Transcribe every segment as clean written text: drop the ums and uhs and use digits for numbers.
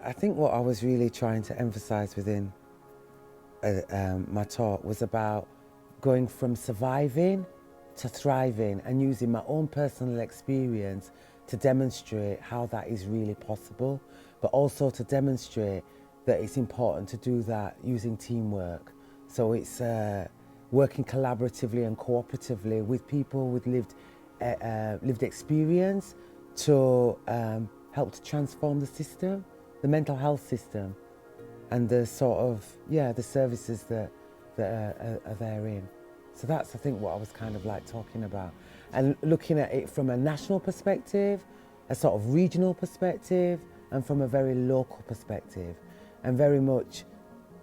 I think what I was really trying to emphasize within my talk was about going from surviving to thriving and using my own personal experience to demonstrate how that is really possible, but also to demonstrate that it's important to do that using teamwork. So it's working collaboratively and cooperatively with people with lived experience to help to transform the system, the mental health system, and the sort of, the services that are therein. So that's, I think, what I was kind of like talking about. And looking at it from a national perspective, a sort of regional perspective, and from a very local perspective. And very much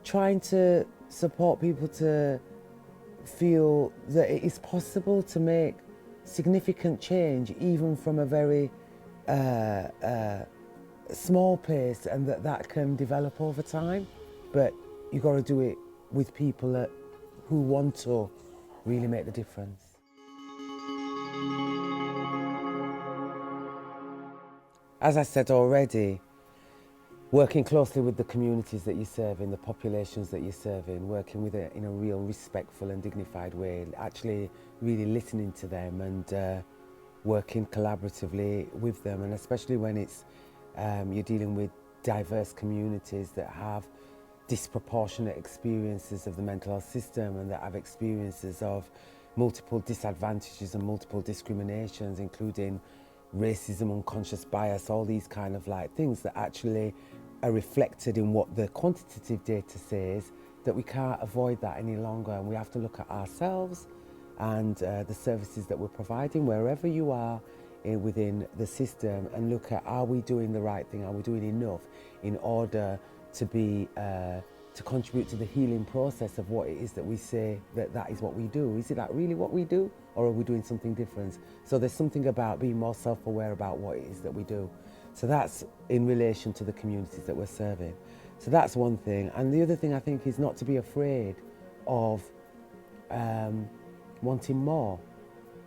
trying to support people to feel that it is possible to make significant change, even from a very small place, and that can develop over time. But you've got to do it with people who want to really make the difference. As I said already, working closely with the communities that you serve in, the populations that you serve in, working with it in a real respectful and dignified way, actually really listening to them and working collaboratively with them, and especially when it's you're dealing with diverse communities that have disproportionate experiences of the mental health system and that have experiences of multiple disadvantages and multiple discriminations, including racism, unconscious bias, all these kind of like things that actually are reflected in what the quantitative data says, that we can't avoid that any longer, and we have to look at ourselves and the services that we're providing wherever you are within the system, and look at, are we doing the right thing, are we doing enough in order to be to contribute to the healing process of what it is that we say that is what we do. Is it that really what we do, or are we doing something different? So there's something about being more self-aware about what it is that we do. So that's in relation to the communities that we're serving. So that's one thing. And the other thing, I think, is not to be afraid of wanting more,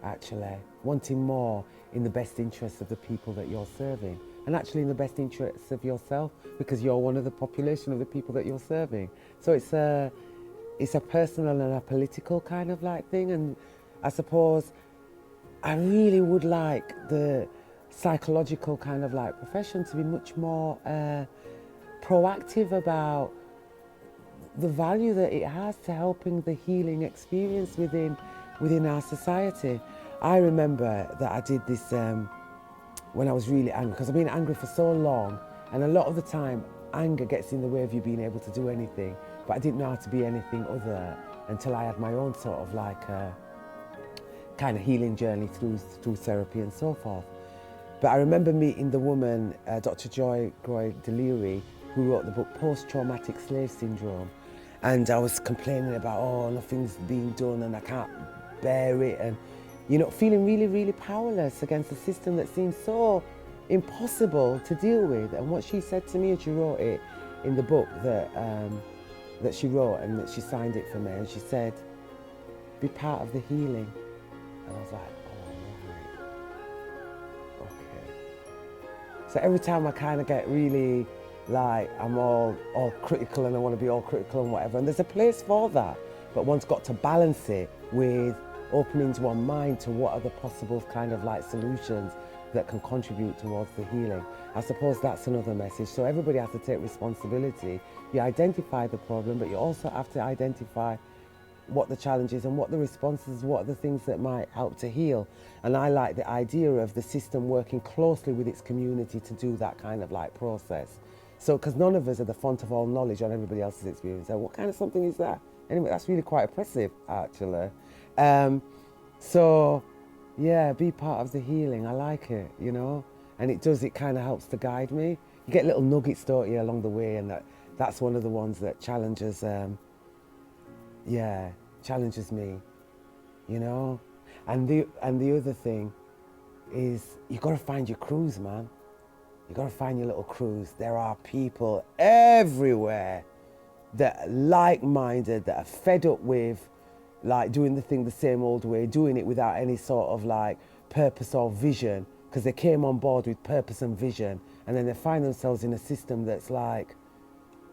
actually. Wanting more in the best interests of the people that you're serving. And actually in the best interests of yourself, because you're one of the population of the people that you're serving. So it's a personal and a political kind of like thing. And I suppose I really would like the psychological kind of like profession to be much more proactive about the value that it has to helping the healing experience within our society. I remember that I did this when I was really angry, because I've been angry for so long, and a lot of the time anger gets in the way of you being able to do anything, but I didn't know how to be anything other until I had my own sort of like kind of healing journey through therapy and so forth. But I remember meeting the woman, Dr. Joy Deliri, who wrote the book Post-Traumatic Slave Syndrome, and I was complaining about, oh, nothing's being done and I can't bear it, and feeling really, really powerless against a system that seems so impossible to deal with. And what she said to me, and she wrote it in the book that she wrote, and that she signed it for me, and she said, be part of the healing. And I was like, oh, right, okay. So every time I kind of get really like, I'm all critical and I want to be all critical and whatever, and there's a place for that, but one's got to balance it with opening to one mind to what are the possible kind of like solutions that can contribute towards the healing. I suppose that's another message. So everybody has to take responsibility. You identify the problem, but you also have to identify what the challenge is and what the responses, what are the things that might help to heal. And I like the idea of the system working closely with its community to do that kind of like process. So, because none of us are the font of all knowledge on everybody else's experience. So what kind of something is that? Anyway, that's really quite oppressive, actually. So, yeah, be part of the healing. I like it, and it kind of helps to guide me. You get little nuggets, don't you, along the way, and that's one of the ones that challenges, challenges me, And the other thing is, you got to find your crews, man. You got to find your little crews. There are people everywhere that are like-minded, that are fed up with like doing the thing the same old way, doing it without any sort of like purpose or vision, because they came on board with purpose and vision and then they find themselves in a system that's like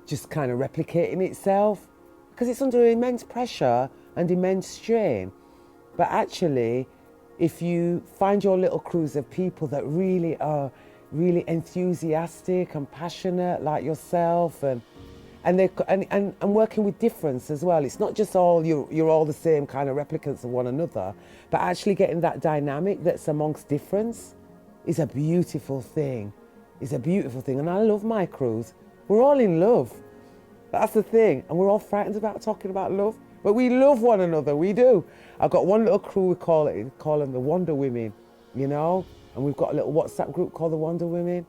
just kind of replicating itself because it's under immense pressure and immense strain. But actually, if you find your little crews of people that really are really enthusiastic and passionate like yourself, and working with difference as well. It's not just all you're all the same kind of replicants of one another, but actually getting that dynamic that's amongst difference is a beautiful thing. It's a beautiful thing. And I love my crews. We're all in love. That's the thing. And we're all frightened about talking about love. But we love one another, we do. I've got one little crew, we call them the Wonder Women, you know? And we've got a little WhatsApp group called the Wonder Women.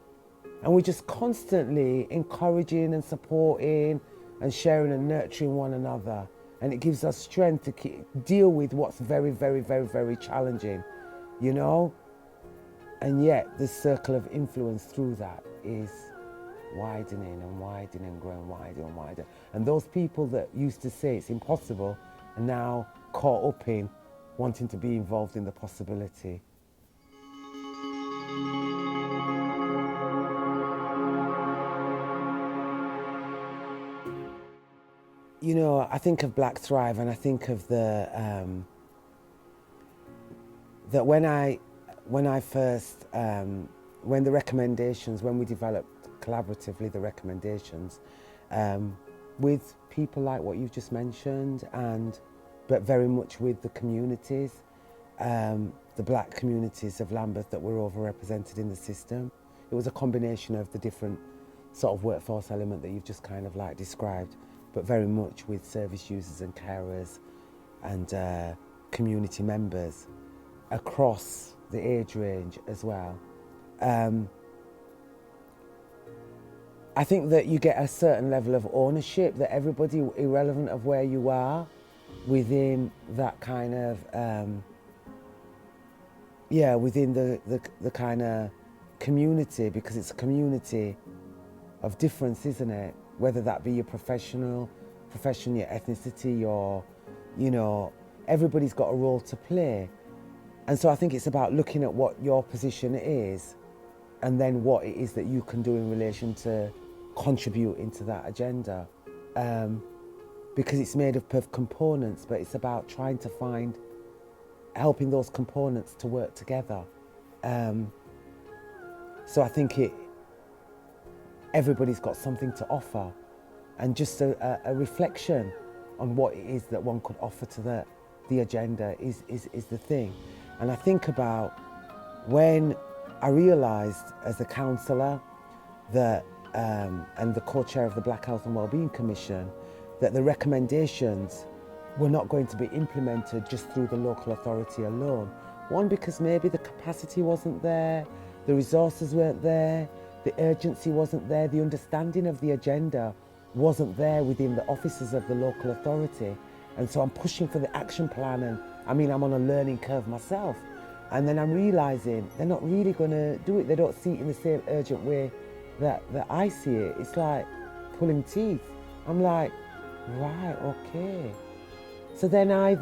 And we're just constantly encouraging and supporting and sharing and nurturing one another. And it gives us strength to deal with what's very, very, very, very challenging, you know? And yet the circle of influence through that is widening and widening, growing wider and wider. And those people that used to say it's impossible are now caught up in wanting to be involved in the possibility. You know, I think of Black Thrive, and I think of that when the recommendations, when we developed collaboratively the recommendations with people like what you've just mentioned, but very much with the communities, the black communities of Lambeth that were overrepresented in the system. It was a combination of the different sort of workforce element that you've just kind of like described, but very much with service users and carers and community members across the age range as well. I think that you get a certain level of ownership that everybody, irrelevant of where you are, within that kind of, within the kind of community, because it's a community of difference, isn't it? Whether that be your profession, your ethnicity, or, you know, everybody's got a role to play. And so I think it's about looking at what your position is and then what it is that you can do in relation to contribute into that agenda. Because it's made up of components, but it's about trying to find, helping those components to work together. So I think everybody's got something to offer, and just a reflection on what it is that one could offer to the agenda is the thing. And I think about when I realised as a councillor that, and the co-chair of the Black Health and Wellbeing Commission, that the recommendations were not going to be implemented just through the local authority alone. One, because maybe the capacity wasn't there, the resources weren't there, the urgency wasn't there, the understanding of the agenda wasn't there within the offices of the local authority. And so I'm pushing for the action plan, and I mean, I'm on a learning curve myself. And then I'm realising they're not really going to do it. They don't see it in the same urgent way that I see it. It's like pulling teeth. I'm like, right, okay. So then I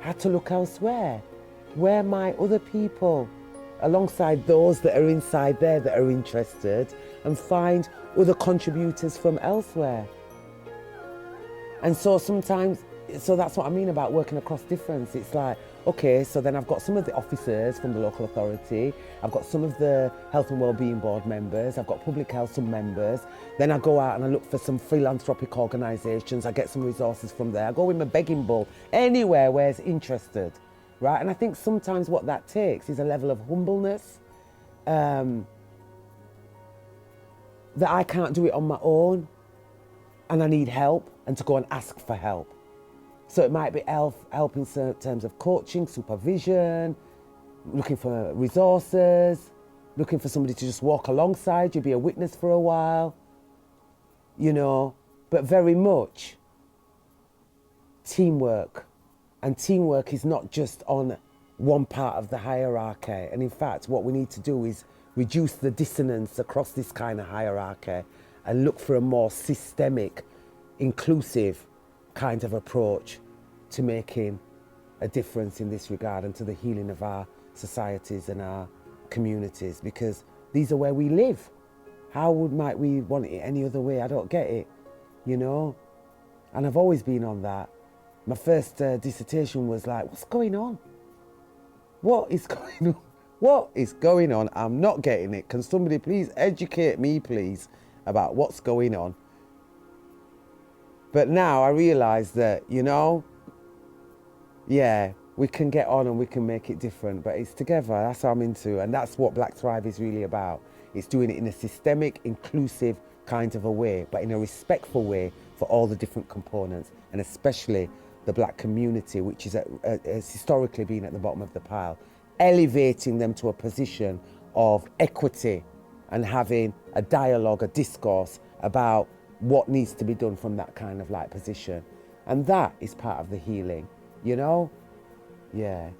had to look elsewhere. Where my other people, alongside those that are inside there that are interested, and find other contributors from elsewhere. And so sometimes, so that's what I mean about working across difference. It's like, okay, so then I've got some of the officers from the local authority, I've got some of the Health and Wellbeing Board members, I've got Public Health, some members, then I go out and I look for some philanthropic organisations, I get some resources from there, I go with my begging bowl, anywhere where it's interested, right? And I think sometimes what that takes is a level of humbleness, that I can't do it on my own, and I need help, and to go and ask for help. So it might be help in terms of coaching, supervision, looking for resources, looking for somebody to just walk alongside you, be a witness for a while, you know, but very much teamwork. And teamwork is not just on one part of the hierarchy. And in fact, what we need to do is reduce the dissonance across this kind of hierarchy and look for a more systemic, inclusive kind of approach to making a difference in this regard and to the healing of our societies and our communities, because These are where we live. Might we want it any other way? I don't get it, you know? And I've always been on that. My first dissertation was like, what's going on? What is going on? What is going on? I'm not getting it. Can somebody please educate me, please, about what's going on? But now I realise that, you know, yeah, we can get on and we can make it different, but it's together. That's what I'm into, and that's what Black Thrive is really about. It's doing it in a systemic, inclusive kind of a way, but in a respectful way for all the different components, and especially the Black community, which has historically been at the bottom of the pile, elevating them to a position of equity and having a dialogue, a discourse about what needs to be done from that kind of like position. And that is part of the healing, you know? Yeah.